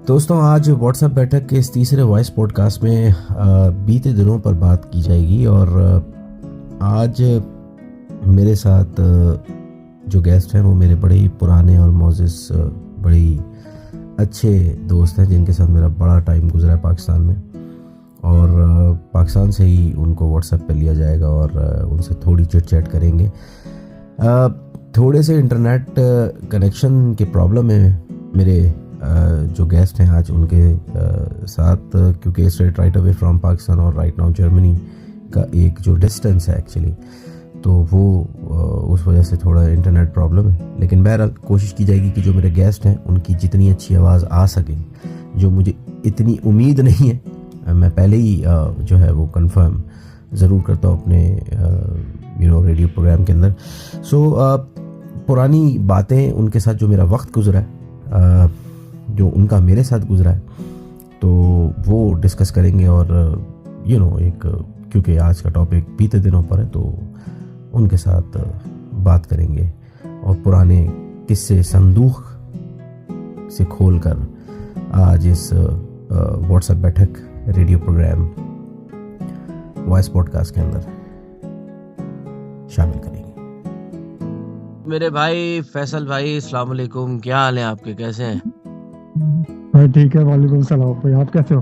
दोस्तों, आज व्हाट्सएप बैठक के इस तीसरे वॉइस पॉडकास्ट में बीते दिनों पर बात की जाएगी। और आज मेरे साथ जो गेस्ट हैं वो मेरे बड़े ही पुराने और मोअज़्ज़िज़ बड़े ही अच्छे दोस्त हैं, जिनके साथ मेरा बड़ा टाइम गुजरा है पाकिस्तान में। और पाकिस्तान से ही उनको व्हाट्सएप पे लिया जाएगा और उनसे थोड़ी चिट चैट करेंगे। थोड़े से इंटरनेट कनेक्शन के प्रॉब्लम है मेरे जो गेस्ट हैं आज उनके साथ, क्योंकि straight right away from Pakistan और राइट नाउ जर्मनी का एक जो डिस्टेंस है एक्चुअली, तो वो उस वजह से थोड़ा इंटरनेट प्रॉब्लम है। लेकिन बहरहाल कोशिश की जाएगी कि जो मेरे गेस्ट हैं उनकी जितनी अच्छी आवाज़ आ सके, जो मुझे इतनी उम्मीद नहीं है, मैं पहले ही जो है वो कंफर्म ज़रूर करता हूँ अपने रेडियो प्रोग्राम के अंदर। पुरानी बातें, उनके साथ जो मेरा वक्त गुजरा है, जो उनका मेरे साथ गुजरा है, तो वो डिस्कस करेंगे। और एक क्योंकि आज का टॉपिक बीते दिनों पर है, तो उनके साथ बात करेंगे और पुराने किस्से संदूक से खोलकर आज इस व्हाट्सएप बैठक रेडियो प्रोग्राम वॉइस पॉडकास्ट के अंदर शामिल करेंगे। मेरे भाई फैसल भाई, अस्सलाम वालेकुम, क्या हाल है आपके, कैसे हैं? भाई ठीक है, वालेकुम सलाम भाई, आप कैसे हो?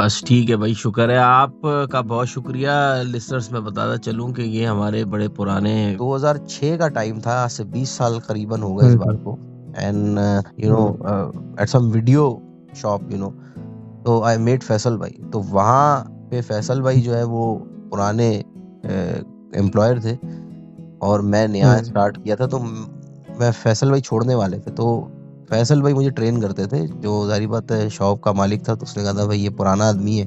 बस ठीक है भाई, शुक्र है। आपका बहुत शुक्रिया। लिसनर्स में बताता चलूं कि ये हमारे बड़े पुराने 2006 का टाइम था, आज से 20 साल करीबन हो गए इस बात को। And at some video shop तो आई मेट फैसल भाई। तो वहाँ पे फैसल भाई जो है वो पुराने एम्प्लॉयर थे और मैं नया स्टार्ट किया था। तो मैं फैसल भाई छोड़ने वाले थे, तो फैसल भाई मुझे ट्रेन करते थे। जो जारी बात है शॉप का मालिक था, तो उसने कहा था भाई ये पुराना आदमी है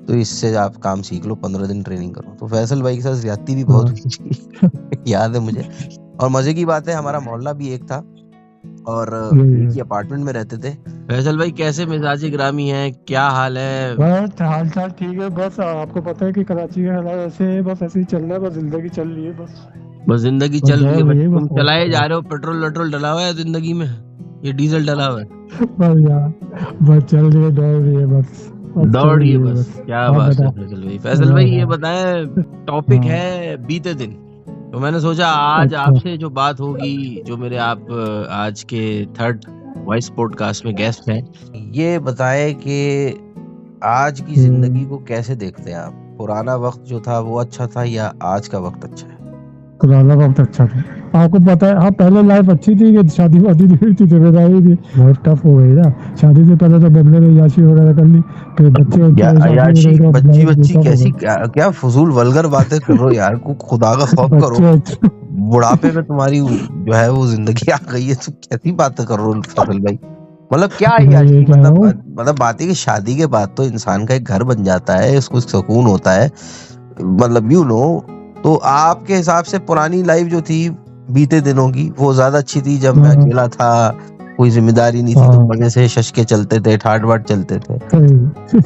तो इससे आप काम सीख लो, 15 दिन ट्रेनिंग करो। तो फैसल भाई के साथ ज्यादती भी बहुत हुई थी याद है मुझे। और मजे की बात है, हमारा मोहल्ला भी एक था और एक ही अपार्टमेंट में रहते थे। फैसल भाई कैसे मिजाजी ग्रामी हैं, क्या हाल है? बस हाल चाल ठीक है। बस आपको पता है कि कराची के हालात ऐसे है, बस ऐसे ही चल रहा है, बस जिंदगी चल रही है। बस जिंदगी चल रही है। तुम चलाए जा रहे हो, पेट्रोल वेट्रोल डला हुआ है जिंदगी में, ये डीजल डला हुआ है? बस यार, बस चल रही है, दौड़ रही है, बस दौड़ रही है बस। क्या बात है फैसल भाई। फैसल भाई ये बताएं, टॉपिक है बीते दिन, तो मैंने सोचा आज आपसे जो बात होगी, जो मेरे आप आज के थर्ड वॉइस पॉडकास्ट में गेस्ट हैं, ये बताएं कि आज की जिंदगी को कैसे देखते हैं आप। पुराना वक्त जो था वो अच्छा था या आज का वक्त अच्छा है? पुराना वक्त अच्छा था। आपको पता है, हाँ पहले लाइफ अच्छी थी कि शादी वादी नहीं थी, जिम्मेदारी थी, बहुत टफ हो गई ना। शादी से पहले तो बंदे ने याशी वगैरह कर ली, फिर बच्ची कैसी क्या फजूल वल्गर बातें कर रहे हो यार, को खुदा का खौफ करो। बुढ़ापे में तुम्हारी जो है वो जिंदगी आ गई है, तुम कैसी बातें कर रहे हो फैसल भाई? मतलब क्या है यार, मतलब बात है कि शादी के बाद तो इंसान का एक घर बन जाता है, उसको सुकून होता है, मतलब तो आपके हिसाब से पुरानी लाइफ जो थी बीते दिनों की, वो ज्यादा अच्छी थी जब मैं अकेला था, कोई जिम्मेदारी नहीं थी, तो मजे से शशके चलते थे, ठाट बाट चलते थे।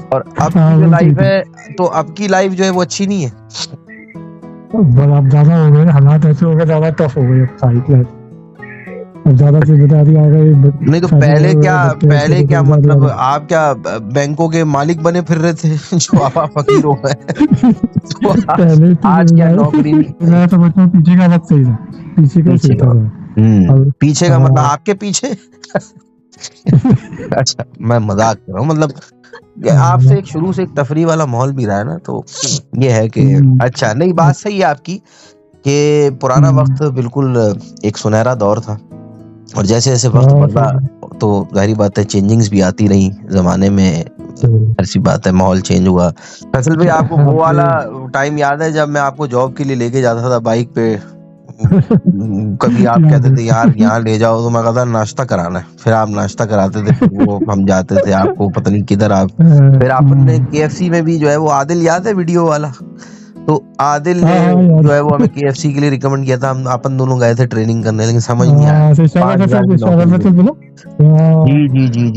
और अब की जो लाइफ है, तो अब की लाइफ जो है वो अच्छी नहीं है। अब ज्यादा हो गए, हालात ऐसे हो गए, ज्यादा टफ हो गई, ज्यादा जिम्मेदारी आ गई। नहीं तो पहले क्या मतलब आप क्या बैंकों के मालिक बने फिर रहे थे जो आप फकीर हो गए? तो आज क्या नौकरी? मैं समझता हूँ पीछे का वक्त सही था, पीछे का मतलब आपके पीछे। अच्छा, मैं मजाक कर रहा हूँ, मतलब आपसे एक शुरू से एक तफरी वाला माहौल भी रहा है ना, तो ये है कि अच्छा नहीं, बात सही है आपकी कि पुराना वक्त बिल्कुल एक सुनहरा दौर था। और जैसे जैसे वक्त बढ़ा तो जाहिर बात है चेंजिंग्स भी आती रही जमाने में, ऐसी बात है, माहौल चेंज हुआ। फैसल भाई आपको वो वाला टाइम याद है जब मैं आपको जॉब के लिए लेके जाता था बाइक पे? कभी आप कहते थे यार यहाँ ले जाओ, तो मैं कहता नाश्ता कराना है, फिर आप नाश्ता कराते थे, वो हम जाते थे आपको पता नहीं किधर आप। फिर आपने KFC में भी जो है वो आदिल याद है वीडियो वाला, तो आदिल ने जो है वो हमें KFC के लिए रिकमेंड किया था। हम अपन दोनों गए थे ट्रेनिंग करने, लेकिन समझ नहीं आया। जी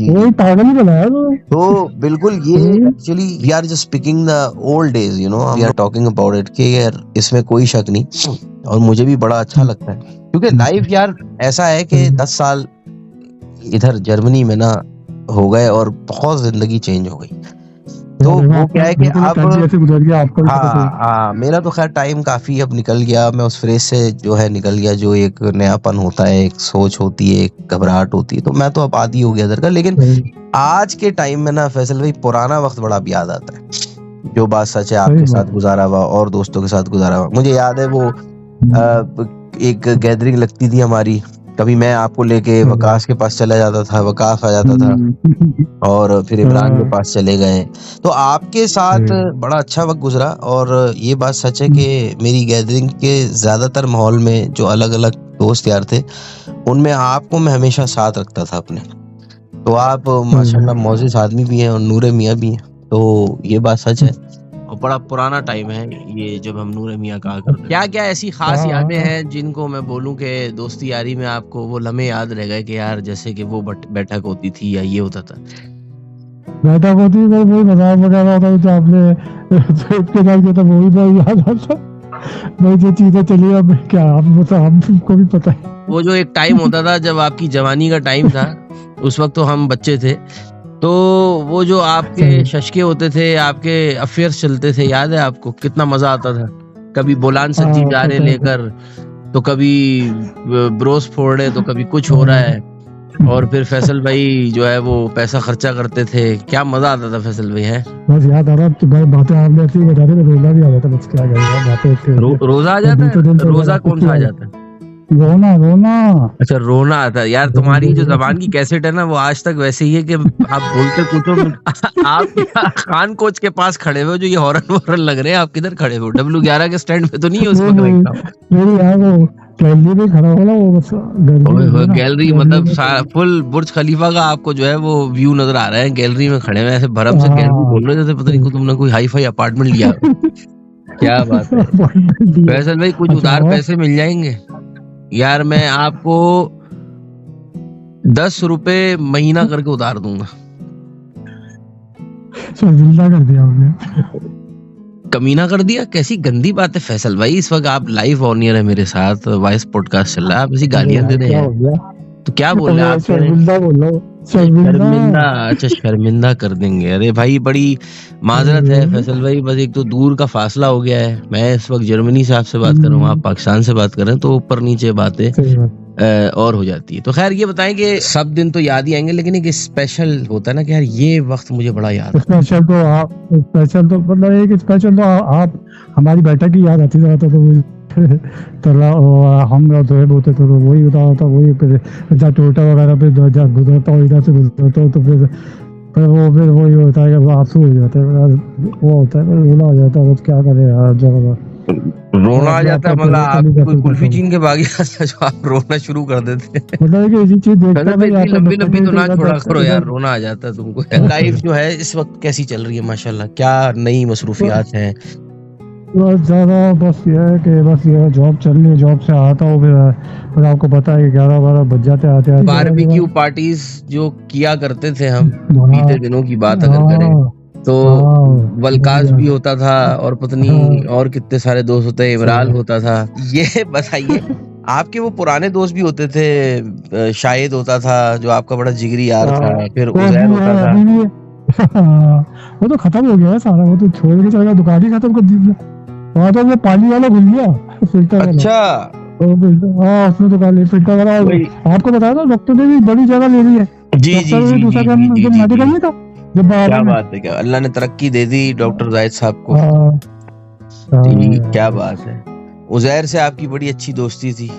वही पागल ही बनाया तो बिल्कुल ये actually we are just speaking the old days, we are talking about it कि यार इसमें कोई शक नहीं। और मुझे भी बड़ा अच्छा लगता है क्योंकि लाइफ यार ऐसा है कि 10 साल इधर जर्मनी में ना हो गए और बहुत जिंदगी चेंज हो गई। तो वो क्या है कि बिल्कुल अब टाइम ऐसे गुजर गया, आपको भी पता हाँ चला। हाँ, मेरा तो खैर टाइम काफी अब निकल गया, मैं उस फेज से जो है निकल गया, जो एक नयापन होता है, एक सोच होती है, एक घबराहट होती है, तो मैं तो अब आदी हो गया इधर का। लेकिन सही आज के टाइम में ना फैसल भाई, पुराना वक्त बड़ा अब याद आता है, जो बात सच है, सही आपके बात साथ है। गुजारा हुआ और दोस्तों के साथ गुजारा हुआ। मुझे याद है वो एक गैदरिंग लगती थी हमारी, कभी मैं आपको लेके वकास के पास चला जाता था, वकास आ जाता था, और फिर इमरान के पास चले गए। तो आपके साथ बड़ा अच्छा वक्त गुजरा, और ये बात सच है कि मेरी गैदरिंग के ज्यादातर माहौल में जो अलग अलग दोस्त यार थे, उनमें आपको मैं हमेशा साथ रखता था अपने। तो आप माशाल्लाह मोजिज आदमी भी हैं और नूरे मियाँ भी हैं, तो ये बात सच है। और बड़ा पुराना टाइम है ये जब हम नूरे मियाँ कहा करते थे। क्या क्या ऐसी खास यादें हैं जिनको मैं बोलूं कि दोस्ती यारी में आपको वो लम्हे याद रह गए कि यार जैसे कि वो बैठक होती थी या ये होता था? बैठक होती है, वही मजाक वगैरह होता है, जो आपने इसके साथ किया था वही बहुत याद आता। वही जो चीजें चली, अब क्या हमको भी पता है। वो जो एक टाइम होता था जब आपकी जवानी का टाइम था, उस वक्त तो हम बच्चे थे, तो वो जो आपके शशके होते थे, आपके अफेयर्स चलते थे, याद है आपको? कितना मजा आता था। कभी बोलान सज्जी जा रहे लेकर, तो कभी ब्रोस फोड़ रहे, तो कभी कुछ हो रहा है, और फिर फैसल भाई जो है वो पैसा खर्चा करते थे। क्या मजा आता था फैसल भाई, है? बस याद आ रहा तो बातें आपने ऐसी बता दी, रोजा भी आ जाता, बस क्या करेगा बातें। रोजा आ जाता है? रोजा कौन सा आ जाता है? रोना। अच्छा, रोना आता है। यार तुम्हारी जो जबान की कैसेट है ना, वो आज तक वैसे ही है कि आप बोलते कुछ हो। आप खान कोच के पास खड़े हुए हो, जो ये हॉर्न वॉर्न लग रहे हैं, आप किधर खड़े हो? W11 के स्टैंड पे तो नहीं है उस वक्त? मेरी यार वो गैलरी में खड़ा हो ना, वो बस गैलरी मतलब फुल बुर्ज खलीफा का आपको जो है वो व्यू नजर आ रहा है। गैलरी में खड़े हुए ऐसे भरम से गैलरी बोल रहे, जैसे पता नहीं तुमने कोई हाई फाई अपार्टमेंट लिया। क्या बात है फैसल भाई, कुछ उधार पैसे मिल जाएंगे यार? मैं आपको 10 रुपए महीना करके उधार दूंगा। जिंदा कर दिया आपने। कमीना कर दिया? कैसी गंदी बात है फैसल भाई। इस वक्त आप लाइव ऑन एयर है मेरे साथ, वॉइस पॉडकास्ट चल रहा है, आप ऐसी गालियां दे रहे हैं, तो क्या बोल रहे हैं आप? शर्मिंदा? अच्छा, शर्मिंदा कर देंगे। अरे भाई बड़ी माजरत है फैसल भाई, बस एक तो दूर का फासला हो गया है। मैं इस वक्त जर्मनी से आपसे बात कर रहा हूँ, आप पाकिस्तान से बात कर रहे हैं, तो ऊपर नीचे बातें और हो जाती है। तो खैर ये बताएं कि सब दिन तो याद ही आएंगे, लेकिन एक स्पेशल होता है ना कि यार ये वक्त मुझे बड़ा याद है। स्पेशल तो मतलब एक स्पेशल तो आप हमारी बैठक की याद आती रहता, तो हम होते तो वही होता, वही फिर टोटा वगैरह पे गुजरता हो, इधर से गुजरता हो, तो फिर वही होता है कि आंसू हो जाता है, वो होता है, रोना हो जाता है। बस क्या करे यार, जगह रोना आ जाता है। मतलब आप कोई कुल्फी चीन के बागी जो आप रोना शुरू कर देते हैं। मतलब कि ऐसी चीज देखता है, लंबी तो ना छोड़ा करो यार, रोना आ जाता है तुमको। लाइफ जो है इस वक्त कैसी चल रही है माशाल्लाह? क्या नई मसरूफियात हैं? ज्यादा बस ये है कि बस ये जॉब चल रही है, जॉब से आता हूँ, फिर आपको पता है 11-12 बज जाते आते। बारबेक्यू पार्टीज जो किया करते थे हम बीते दिनों की बात अगर करें तो वलकास भी होता था, और पत्नी और कितने सारे दोस्त होते, इमरान होता था। ये बताइए, आपके वो पुराने दोस्त भी होते थे, शाहिद होता था जो आपका बड़ा जिगरी यार था, फिर उजैर होता था। वो तो खत्म हो गया सारा, वो तो छोड़ के चला गया, दुकान ही खत्म कर दी। वहाँ तो वो पानी वाला भूल गया, फिल्टर वाला। अच्छा, उसने दुकान फिल्टर वाला। आपको बताया था डॉक्टर ने भी बड़ी जगह ले ली है। जी दूसरा काम मेडिकल नहीं था। क्या बात है, क्या अल्लाह ने तरक्की दे दी डॉक्टर जाहिद साहब को। क्या बात है। उजैर से आपकी बड़ी अच्छी दोस्ती थी,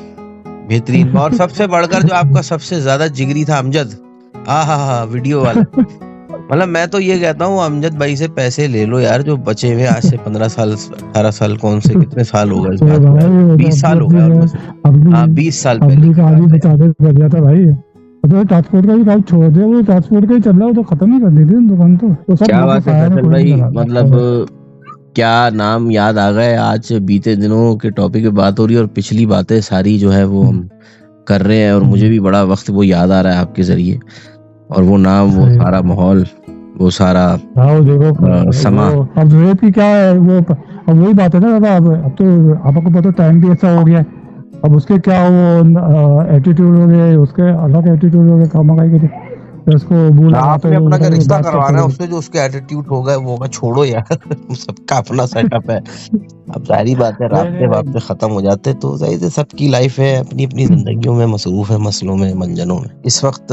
बेहतरीन। और सबसे बढ़कर जो आपका सबसे ज्यादा जिगरी था अमजद, हाँ वीडियो वाला। मतलब मैं तो ये कहता हूँ अमजद भाई से पैसे ले लो यार, जो बचे हुए आज से 15 साल 18 साल, कौन से कितने साल हो गए इस बात को? 20 साल हो गए, 20 साल पहले था भाई। तो ट्रांसपोर्ट का भी काम छोड़ दिया, वो ट्रांसपोर्ट का ही चल रहा है, वो तो खत्म ही कर दी थी दुकान। तो क्या बात है फैसल भाई, मतलब क्या नाम याद आ गए। आज बीते दिनों के टॉपिक पे बात हो रही है, और पिछली बातें सारी जो है वो हम कर रहे हैं, और मुझे भी बड़ा वक्त वो याद आ रहा है आपके जरिए, और वो नाम, वो सारा माहौल, वो सारा समा। अब रेप की क्या है, वो अब वही बात है ना दादा। अब तो आपको पता टाइम भी ऐसा हो गया, अब उसके क्या वो एटीट्यूड हो गए, उसके अलग एटीट्यूड हो गए, खामखाई के। उसको बोला आपने अपना क्या रिश्ता करवाना है उससे, जो उसके एटीट्यूड होगा वो होगा, छोड़ो यार सबका अपना सेटअप है। अब सारी बातें रास्ते वास्ते खत्म हो जाते तो जाहिर है सबकी लाइफ है, अपनी अपनी जिंदगियों में मसरूफ है, मसलों में, मंजनों में। इस वक्त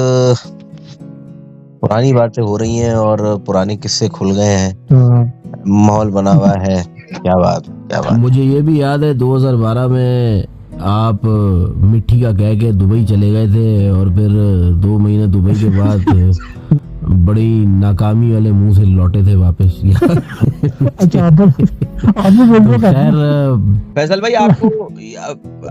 पुरानी बातें हो रही हैं और पुराने किस्से खुल गए हैं, माहौल बना हुआ है। क्या बात। मुझे ये भी याद है 2012 में आप मिट्टी का कह के दुबई चले गए थे और फिर 2 महीने दुबई के बाद बड़ी नाकामी वाले मुंह से लौटे थे वापस। अच्छा खैर फैसल भाई,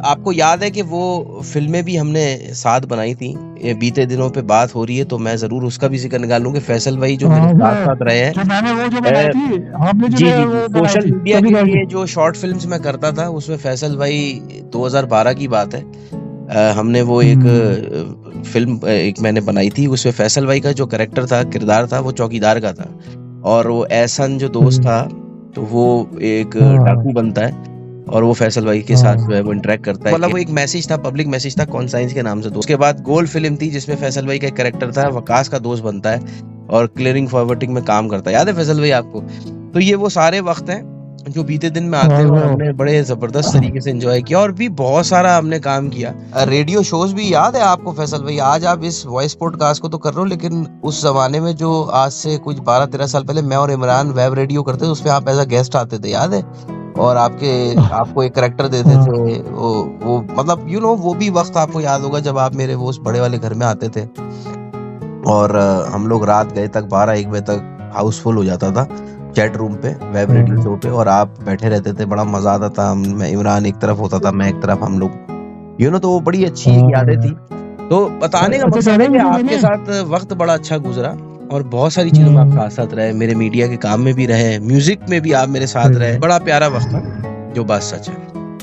आपको याद है कि वो फिल्में भी हमने साथ बनाई थी। ये बीते दिनों पे बात हो रही है तो मैं जरूर उसका भी जिक्र निकाल लूंगा। फैसल भाई जो मेरे साथ रहे हैं, जी, सोशल मीडिया के लिए जो शॉर्ट फिल्म्स मैं करता था उसमें फैसल भाई 2012 की बात है, हमने वो एक फिल्म एक मैंने बनाई थी। उसमें फैसल भाई का जो कैरेक्टर था, किरदार था, वो चौकीदार का था और वो एहसन जो दोस्त था तो वो एक डाकू बनता है और वो फैसल भाई के साथ जो है वो इंटरेक्ट करता है। मतलब वो एक मैसेज था, पब्लिक मैसेज था, कॉन्साइंस के नाम से। उसके बाद गोल्ड फिल्म थी जिसमें फैसल भाई का एक कैरेक्टर था, वकास का दोस्त बनता है और क्लियरिंग फॉरवर्डिंग में काम करता है। याद है फैसल भाई आपको? तो ये वो सारे वक्त हैं जो बीते दिन में आते हैं और हमने बड़े जबरदस्त तरीके से एंजॉय किया और भी बहुत सारा हमने काम किया। रेडियो शोज भी याद है आपको फैसल भाई? आज आप इस वॉइस पॉडकास्ट को तो कर रहे हो, लेकिन उस जमाने में जो आज से कुछ 12-13 साल पहले मैं और इमरान वेब रेडियो करते थे, उसमें आप एज अ गेस्ट आते थे, याद है? और आपको एक कैरेक्टर देते थे वो मतलब वो भी वक्त आपको याद होगा जब आप मेरे वो उस बड़े वाले घर में आते थे और हम लोग रात गए तक 12-1 बजे तक हाउसफुल हो जाता था चैट रूम पे, वेब रेडियो शो पे, और आप बैठे रहते थे, बड़ा मजा आता था। मैं इमरान एक तरफ होता था, मैं एक तरफ, हम लोग तो वो बड़ी अच्छी यादें थी। तो बताने का मकसद है कि आपके साथ वक्त बड़ा अच्छा गुजरा और बहुत सारी चीजों में आप साथ साथ रहे, मेरे मीडिया के काम में भी रहे, म्यूजिक में भी आप मेरे साथ रहे। बड़ा प्यारा वक्त था, जो बात सच है।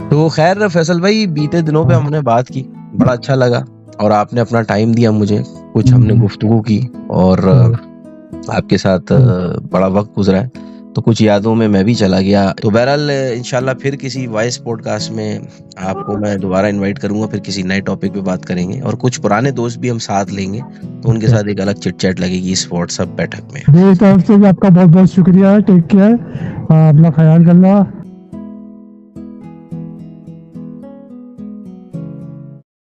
तो खैर फैसल भाई, बीते दिनों पे हमने बात की, बड़ा अच्छा लगा और आपने अपना टाइम दिया मुझे, कुछ हमने गुफ्तगू की और आपके साथ बड़ा वक्त गुजरा है, तो कुछ यादों में मैं भी चला गया। तो बहरहाल इंशाल्लाह फिर किसी वॉइस पॉडकास्ट में आपको मैं दोबारा इनवाइट करूंगा, फिर किसी नए टॉपिक पे बात करेंगे और कुछ पुराने दोस्त भी हम साथ लेंगे, तो उनके साथ एक अलग चिट चैट लगेगी इस व्हाट्सएप बैठक में। मेरी तरफ से भी आपका बहुत बहुत शुक्रिया। टेक केयर, अपना ख्याल करना।